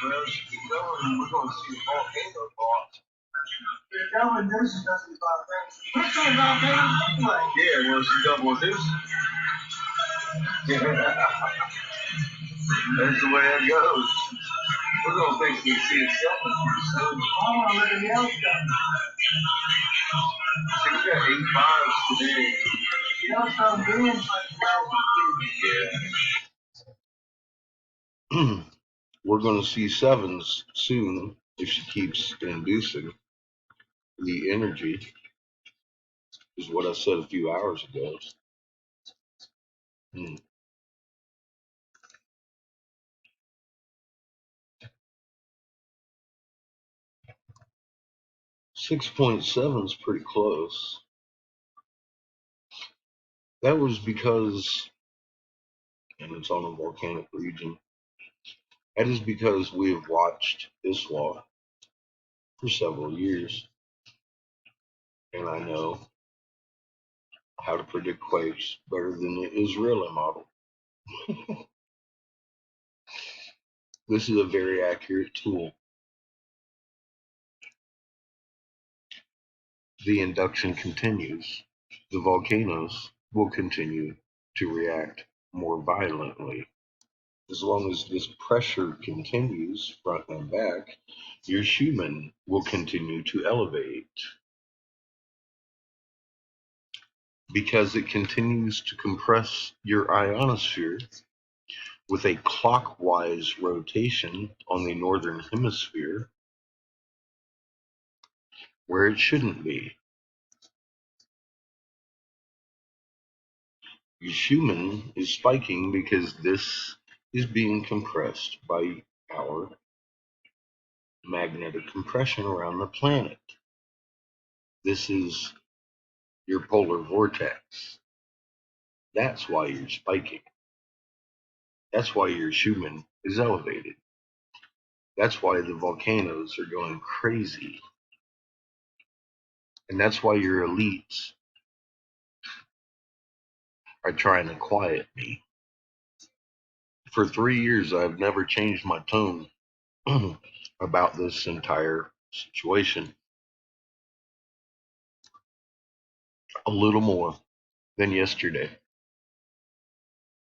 Well, she keep going. We're going to see the volcano launch. That one Deuces doesn't volcanoes. What's that volcano look like? Yeah, well, she double Deuces. That's the way it goes. We're going to basically see it seven pretty soon. I want to look at the other stuff. See, we got 8 fires today. Yellowstone being like Yeah. We're going to see sevens soon if she keeps inducing the energy, is what I said a few hours ago. 6.7 is pretty close. That was because, and it's on a volcanic region, that is because we have watched ISWA for several years, and I know how to predict quakes better than the Israeli model. This is a very accurate tool. The induction continues. The volcanoes will continue to react more violently. As long as this pressure continues front and back, your Schumann will continue to elevate. Because it continues to compress your ionosphere with a clockwise rotation on the northern hemisphere where it shouldn't be. Your Schumann is spiking because this is being compressed by our magnetic compression around the planet. This is your polar vortex. That's why you're spiking. That's why your Schumann is elevated. That's why the volcanoes are going crazy. And that's why your elites are trying to quiet me. For 3 years, I've never changed my tone about this entire situation. A little more than yesterday.